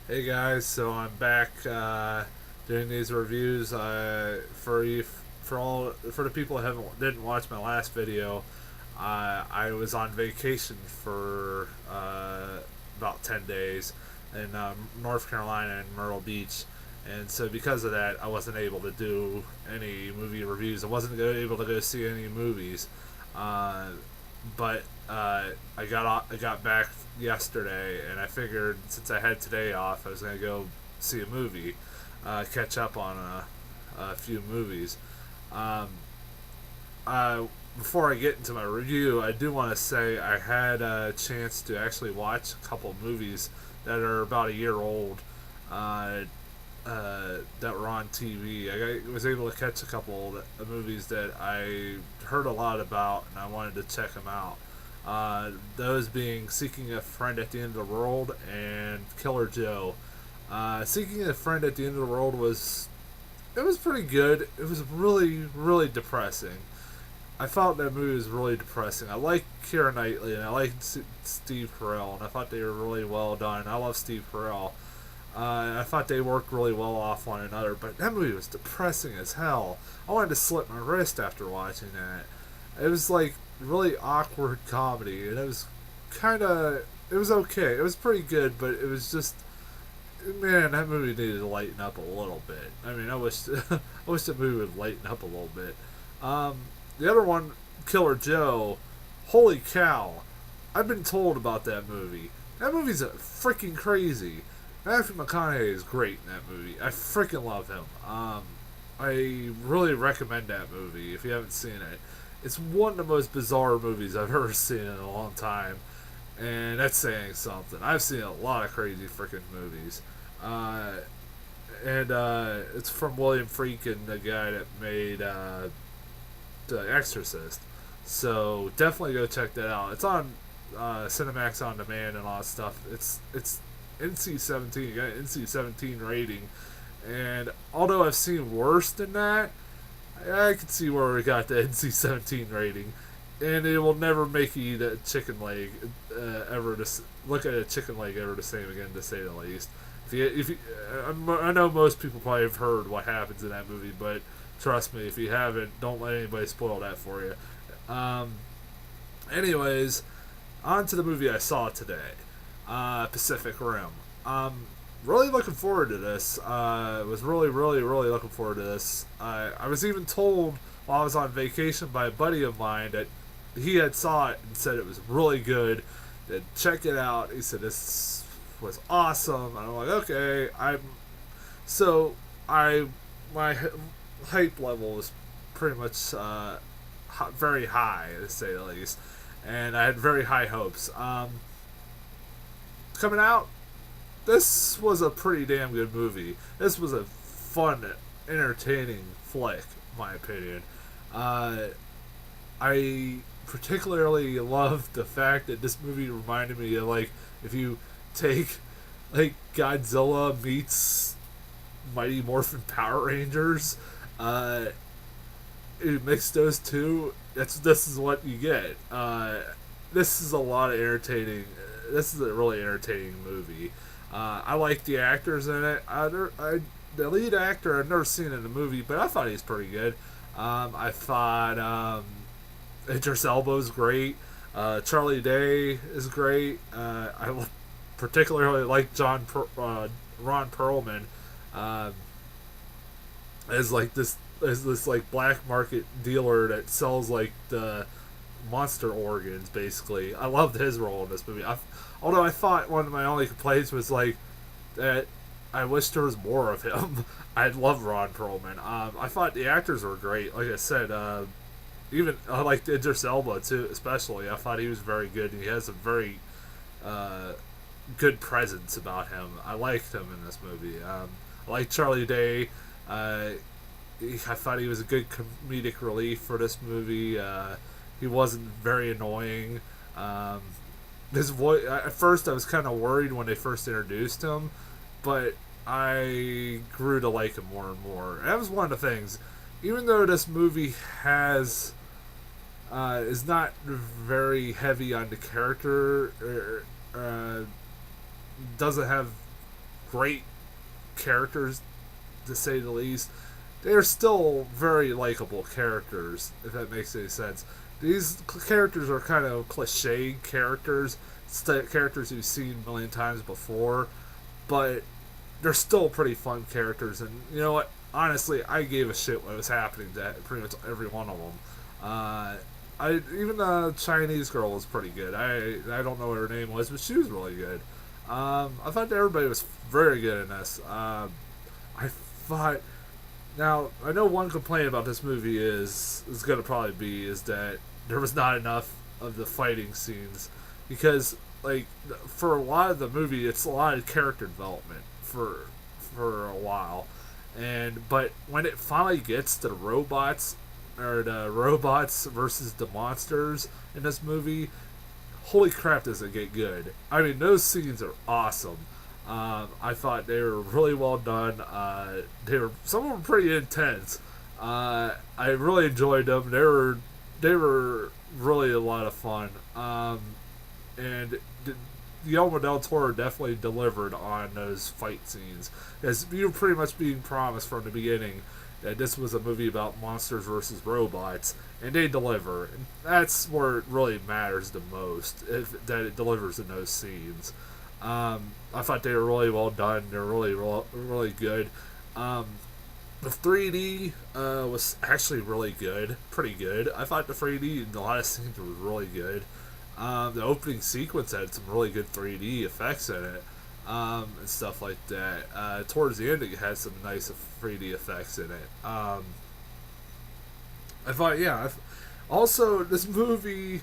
Hey guys, so I'm back doing these reviews for you, for the people who haven't didn't watch my last video. I was on vacation for about 10 days in North Carolina and Myrtle Beach, and so because of that, I wasn't able to do any movie reviews. I wasn't able to go see any movies. Uh, but I got back yesterday, and I figured since I had today off, I was gonna go see a movie, catch up on a few movies. Um, Before I get into my review, I do want to say I had a chance to actually watch a couple movies that are about a year old. Uh, that were on TV. Was able to catch a couple of movies that I heard a lot about, and I wanted to check them out. Those being Seeking a Friend at the End of the World and Killer Joe. Seeking a Friend at the End of the World was pretty good. It was really depressing. I thought that movie was really depressing. I like Keira Knightley and I like Steve Carell, and I thought they were really well done. I love Steve Carell. I thought they worked really well off one another, but that movie was depressing as hell. I wanted to slip my wrist after watching that. It was like really awkward comedy, and it was okay. It was pretty good, but it was just, man, that movie needed to lighten up a little bit. I mean, I wish, I wish the movie would lighten up a little bit. Um, the other one, Killer Joe, holy cow. I've been told about that movie. That movie's freaking crazy. Matthew McConaughey is great in that movie. I freaking love him. I really recommend that movie if you haven't seen it. It's one of the most bizarre movies I've ever seen in a long time, and that's saying something. I've seen a lot of crazy freaking movies, uh, and it's from William Friedkin, the guy that made The Exorcist. So definitely go check that out. It's on Cinemax on demand and all that stuff. It's NC-17. You got an NC-17 rating, and although I've seen worse than that, I can see where we got the NC-17 rating. And it will never make you eat a chicken leg ever to look at a chicken leg ever the same again, to say the least. If you, I know most people probably have heard what happens in that movie, but trust me, if you haven't, don't let anybody spoil that for you. Um, Anyways, on to the movie I saw today, Pacific Rim. Really looking forward to this. Was really looking forward to this. I was even told while I was on vacation by a buddy of mine that he had saw it and said it was really good. That check it out. He said this was awesome. And I'm like, okay. So I my hype level was pretty much very high, to say the least, and I had very high hopes. Coming out, this was a pretty damn good movie. This was a fun, entertaining flick, in my opinion. Uh, I particularly loved the fact that this movie reminded me of, like, if you take like Godzilla meets Mighty Morphin Power Rangers, uh, you mix those two. This is what you get. This is a lot of entertaining. This is a really entertaining movie. I like the actors in it. The lead actor I've never seen in the movie, but I thought he was pretty good. I thought Idris Elba's great. Charlie Day is great. I particularly like Ron Perlman um, as like this like black market dealer that sells like the monster organs. Basically, I loved his role in this movie. Although I thought one of my only complaints was like that I wish there was more of him. I love Ron Perlman. I thought the actors were great. Like I said, even I liked Idris Elba too, especially. I thought he was very good, and he has a very uh, good presence about him. I liked him in this movie. I like Charlie Day. I thought he was a good comedic relief for this movie. He wasn't very annoying. Um, his voice. At first, I was kind of worried when they first introduced him, but I grew to like him more and more. And that was one of the things. Even though this movie has is not very heavy on the character, doesn't have great characters, to say the least. They're still very likable characters, if that makes any sense. These characters are kind of cliche characters, characters you've seen a million times before, but they're still pretty fun characters. And you know what? Honestly, I gave a shit what was happening to pretty much every one of them. Even the Chinese girl was pretty good. I don't know what her name was, but she was really good. I thought everybody was very good in this. I thought. Now, I know one complaint about this movie is going to probably be is that there was not enough of the fighting scenes, because like for a lot of the movie, it's a lot of character development for a while, but when it finally gets to the robots versus the monsters in this movie, holy crap, does it get good. I mean, those scenes are awesome. I thought they were really well done. Some of them were pretty intense. I really enjoyed them. They were really a lot of fun. And Guillermo del Toro definitely delivered on those fight scenes, as you were pretty much being promised from the beginning that this was a movie about monsters versus robots, and they deliver. And that's where it really matters the most, that it delivers in those scenes. I thought they were really well done. They're really good. The 3D was actually really good, pretty good. I thought the 3D in a lot of scenes was really good. The opening sequence had some really good 3D effects in it, and stuff like that. Towards the end, it had some nice 3D effects in it. I thought, yeah. Also, this movie,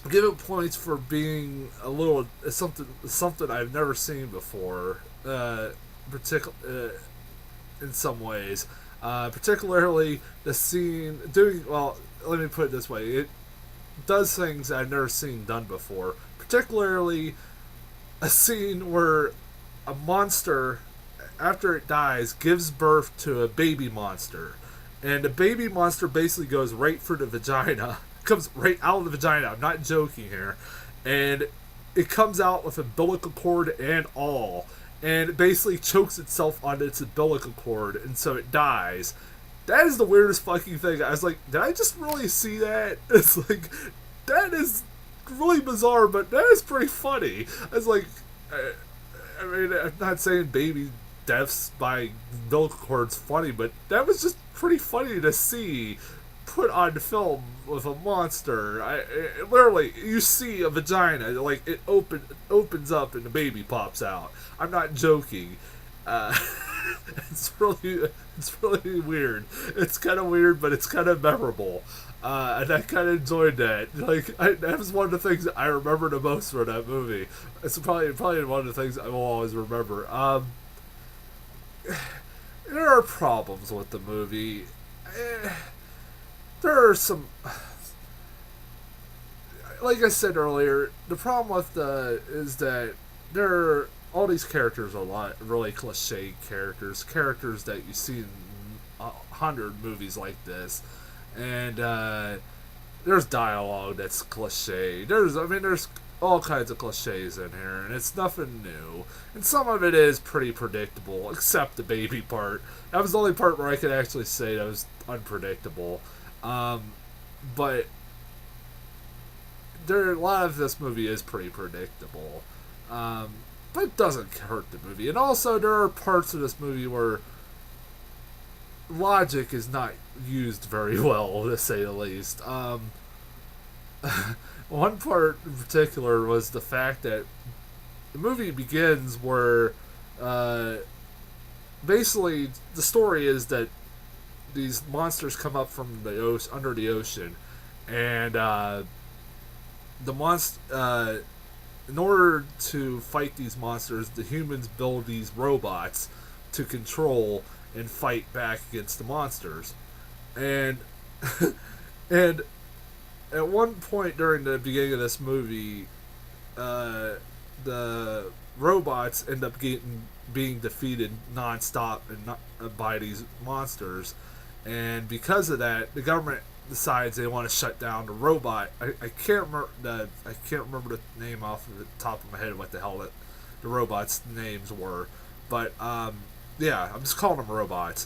give it points for being a little something I've never seen before, in some ways. Particularly the scene doing well. Let me put it this way: it does things I've never seen done before. Particularly a scene where a monster, after it dies, gives birth to a baby monster, and the baby monster basically goes right for the vagina. Comes right out of the vagina. I'm not joking here. And it comes out with umbilical cord and all. And it basically chokes itself on its umbilical cord, and so it dies. That is the weirdest fucking thing. I was like, did I just really see that? It's like, that is really bizarre, but that is pretty funny. I was like, I mean, I'm not saying baby deaths by umbilical cord's funny, but that was just pretty funny to see put on film with a monster. Literally, you see a vagina, like it opens up and the baby pops out. I'm not joking. It's really weird. It's kind of weird, but it's kind of memorable. And I kind of enjoyed that. Like, that was one of the things that I remember the most from that movie. It's probably one of the things I will always remember. There are problems with the movie. There are some, like I said earlier, the problem with is that all these characters are a lot really cliche characters that you see in 100 movies like this, and there's dialogue that's cliche. There's all kinds of cliches in here, and it's nothing new. And some of it is pretty predictable, except the baby part. That was the only part where I could actually say that was unpredictable. But a lot of this movie is pretty predictable. But it doesn't hurt the movie. And also, there are parts of this movie where logic is not used very well, to say the least. One part in particular was the fact that the movie begins where, basically, the story is that these monsters come up from the under the ocean, and in order to fight these monsters, the humans build these robots to control and fight back against the monsters. And and at one point during the beginning of this movie, the robots end up being defeated nonstop by these monsters. And because of that, the government decides they want to shut down the robot. I can't remember the name off of the top of my head. What the hell the robots' names were. But yeah, I'm just calling them robots.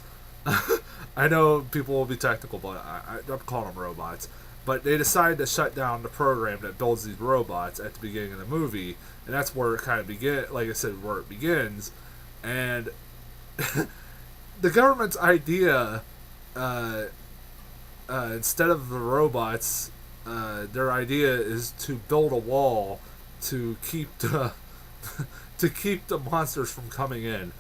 I know people will be technical, but I'm calling them robots. But they decided to shut down the program that builds these robots at the beginning of the movie, and that's where it kind of begins. Like I said, where it begins, and the government's idea, instead of the robots, their idea is to build a wall to keep the to keep the monsters from coming in.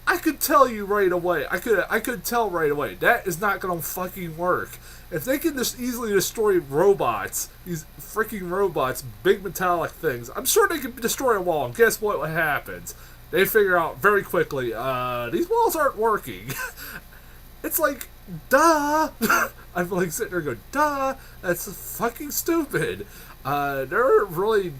I could tell you right away. I could tell right away. That is not gonna fucking work. If they can just easily destroy robots, these freaking robots, big metallic things, I'm sure they can destroy a wall. And guess what happens? They figure out very quickly, these walls aren't working. It's like, duh. I'm like sitting there going, duh. That's fucking stupid. They're really.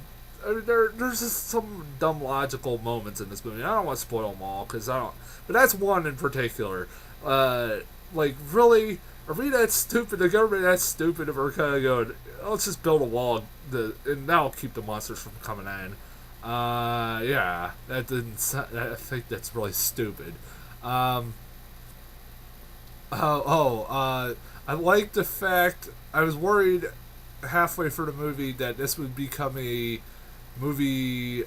I mean, there's just some dumb logical moments in this movie. I don't want to spoil them all because I don't. But that's one in particular. Like, really, are we that stupid? The government that stupid? If we're kind of going, let's just build a wall, and that'll keep the monsters from coming in. Yeah, that didn't. I think that's really stupid. I like the fact I was worried halfway through the movie that this would become a movie,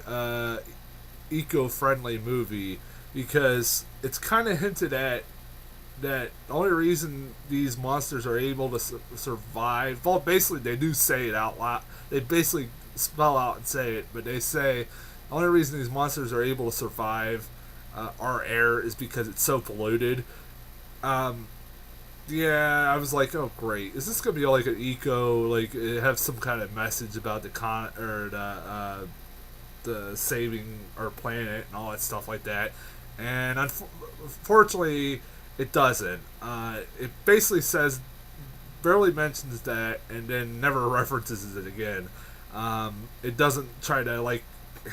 eco-friendly movie, because it's kind of hinted at that the only reason these monsters are able to survive, well, basically they do say it out loud, they basically spell out and say it, but they say the only reason these monsters are able to survive our air is because it's so polluted. Yeah, I was like, oh great, is this gonna be like an eco, like it have some kind of message about the saving our planet and all that stuff like that, and unfortunately, it doesn't. It basically says, barely mentions that, and then never references it again. It doesn't try to like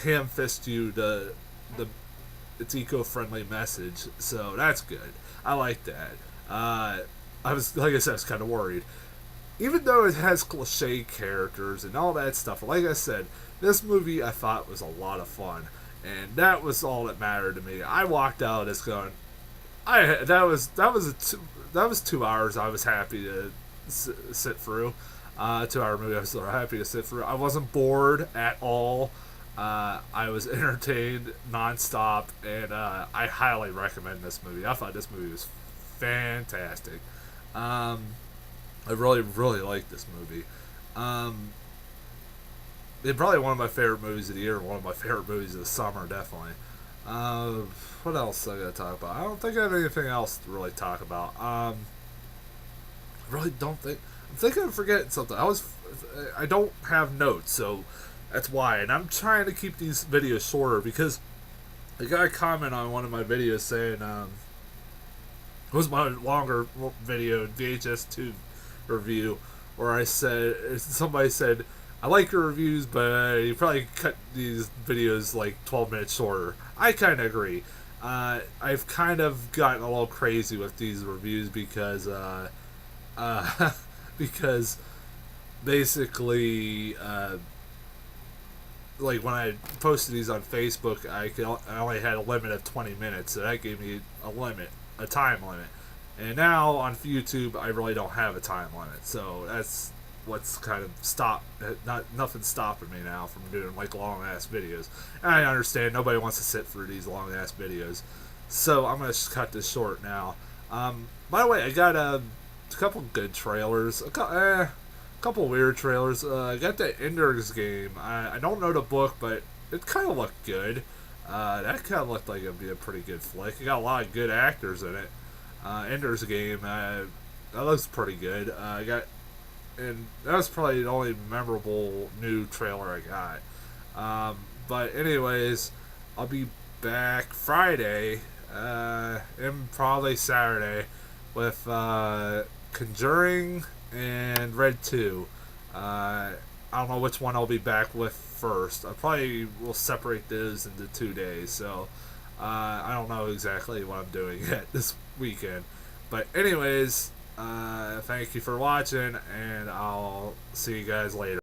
ham fist you the its eco-friendly message, so that's good. I like that. I was, like I said, I was kind of worried. Even though it has cliche characters and all that stuff, like I said, this movie I thought was a lot of fun, and that was all that mattered to me. I walked out of this going, that was 2 hours I was happy to sit through. 2 hour movie I was happy to sit through. I wasn't bored at all. I was entertained nonstop, and I highly recommend this movie. I thought this movie was fantastic. I really, really like this movie. It's probably one of my favorite movies of the year, one of my favorite movies of the summer, definitely. What else I gotta talk about? I don't think I have anything else to really talk about. I really don't think. I'm thinking I'm forgetting something. I don't have notes, so that's why. And I'm trying to keep these videos shorter because I got a comment on one of my videos saying, it was my longer video, VHS 2 review, where I said, somebody said, I like your reviews, but you probably cut these videos like 12 minutes shorter. I kind of agree. I've kind of gotten a little crazy with these reviews because, because basically, like when I posted these on Facebook, I only had a limit of 20 minutes, so that gave me a time limit. And now on YouTube, I really don't have a time limit, so that's what's kind of nothing's stopping me now from doing like long ass videos. And I understand nobody wants to sit through these long ass videos, so I'm gonna cut this short now. By the way, I got a couple good trailers, a couple weird trailers. I got the Ender's Game. I don't know the book, but it kind of looked good. That kind of looked like it'd be a pretty good flick. It got a lot of good actors in it. Ender's Game, that looks pretty good. And that was probably the only memorable new trailer I got. But anyways, I'll be back Friday, and probably Saturday, with Conjuring and Red 2. I don't know which one I'll be back with first. I probably will separate those into 2 days, so I don't know exactly what I'm doing yet this weekend. But anyways, thank you for watching, and I'll see you guys later.